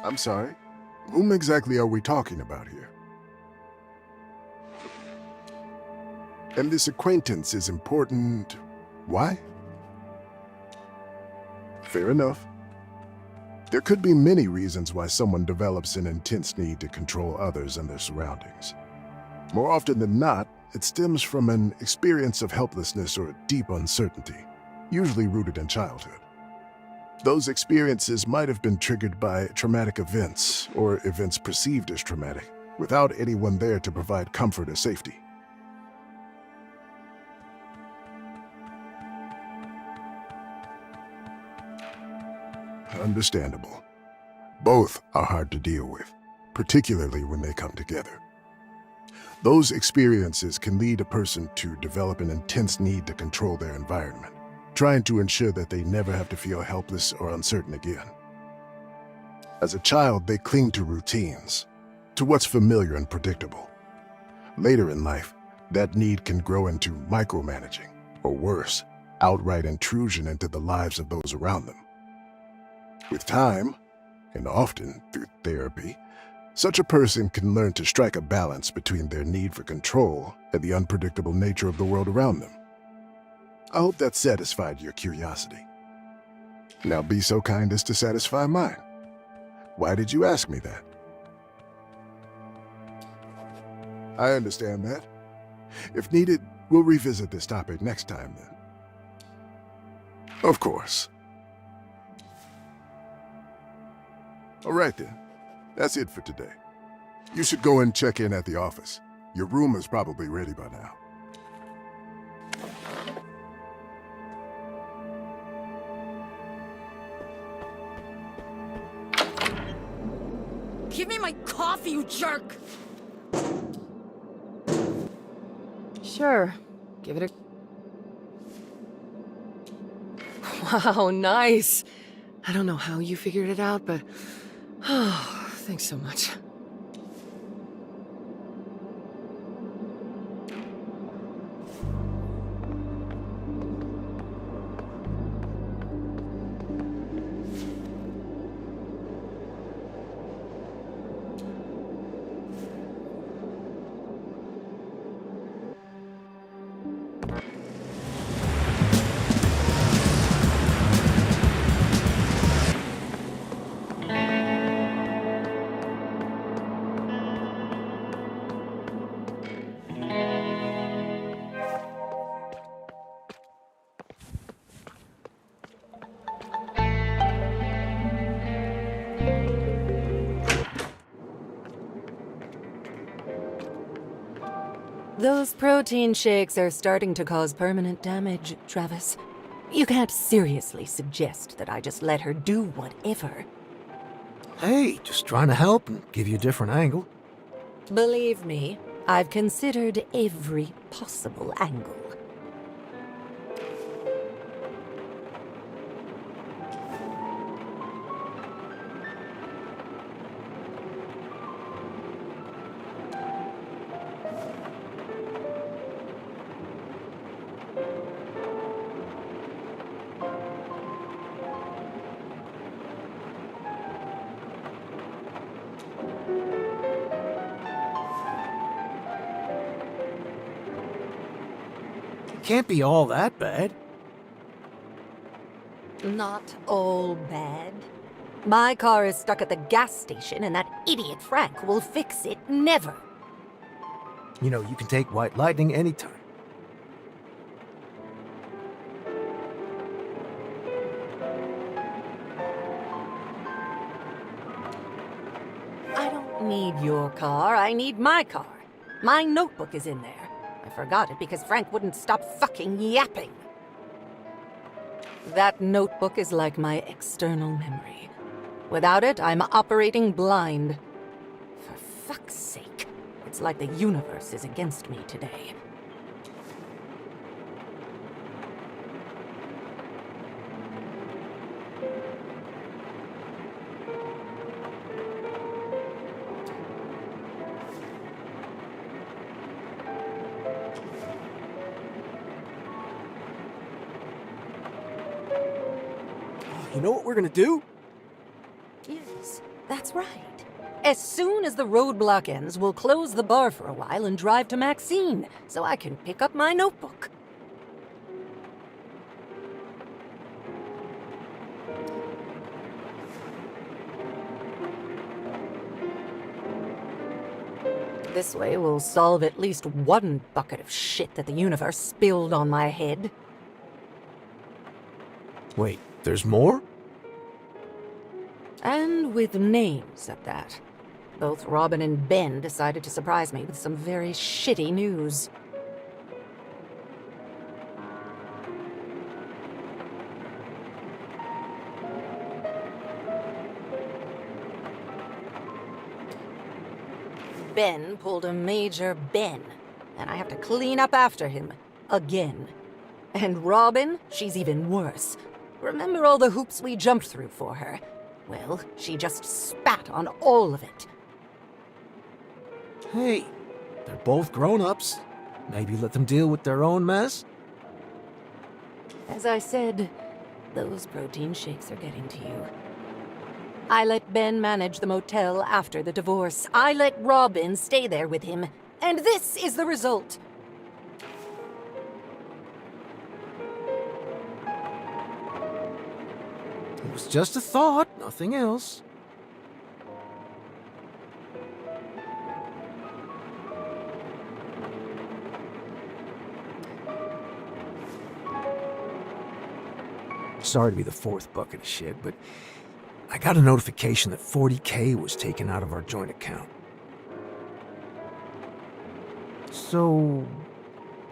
I'm sorry, whom exactly are we talking about here? And this acquaintance is important. Why? Fair enough. There could be many reasons why someone develops an intense need to control others and their surroundings. More often than not, it stems from an experience of helplessness or deep uncertainty, usually rooted in childhood. Those experiences might have been triggered by traumatic events or events perceived as traumatic, without anyone there to provide comfort or safety. Understandable. Both are hard to deal with, particularly when they come together. Those experiences can lead a person to develop an intense need to control their environment, trying to ensure that they never have to feel helpless or uncertain again. As a child, they cling to routines, to what's familiar and predictable. Later in life, that need can grow into micromanaging, or worse, outright intrusion into the lives of those around them. With time, and often through therapy, such a person can learn to strike a balance between their need for control and the unpredictable nature of the world around them. I hope that satisfied your curiosity. Now be so kind as to satisfy mine. Why did you ask me that? I understand that. If needed, we'll revisit this topic next time then. Of course. All right then, that's it for today. You should go and check in at the office. Your room is probably ready by now. Give me my coffee, you jerk! Sure. Give it a... Wow, nice. I don't know how you figured it out, but... Oh, thanks so much. Those protein shakes are starting to cause permanent damage, Travis. You can't seriously suggest that I just let her do whatever. Hey, just trying to help and give you a different angle. Believe me, I've considered every possible angle. Can't be all that bad. Not all bad. My car is stuck at the gas station, and that idiot Frank will fix it never. You know, you can take White Lightning anytime. I don't need your car, I need my car. My notebook is in there. I forgot it because Frank wouldn't stop fucking yapping. That notebook is like my external memory. Without it, I'm operating blind. For fuck's sake, it's like the universe is against me today. You know what we're gonna do? Yes, that's right. As soon as the roadblock ends, we'll close the bar for a while and drive to Maxine, so I can pick up my notebook. This way we'll solve at least one bucket of shit that the universe spilled on my head. Wait, there's more? And with names at that. Both Robin and Ben decided to surprise me with some very shitty news. Ben pulled a major Ben, and I have to clean up after him. Again. And Robin, she's even worse. Remember all the hoops we jumped through for her? Well, she just spat on all of it. Hey, they're both grown-ups. Maybe let them deal with their own mess? As I said, those protein shakes are getting to you. I let Ben manage the motel after the divorce. I let Robin stay there with him. And this is the result. It was just a thought, nothing else. Sorry to be the fourth bucket of shit, but I got a notification that $40K was taken out of our joint account. So,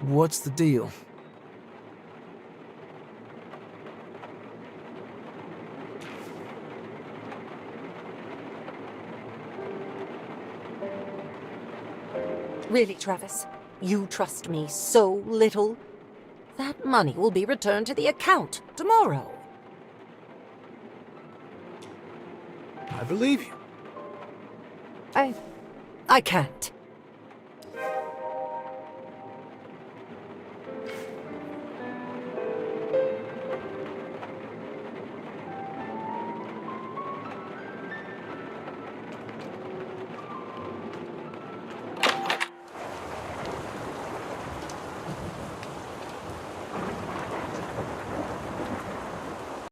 what's the deal? Really, Travis? You trust me so little? That money will be returned to the account tomorrow. I believe you. I can't.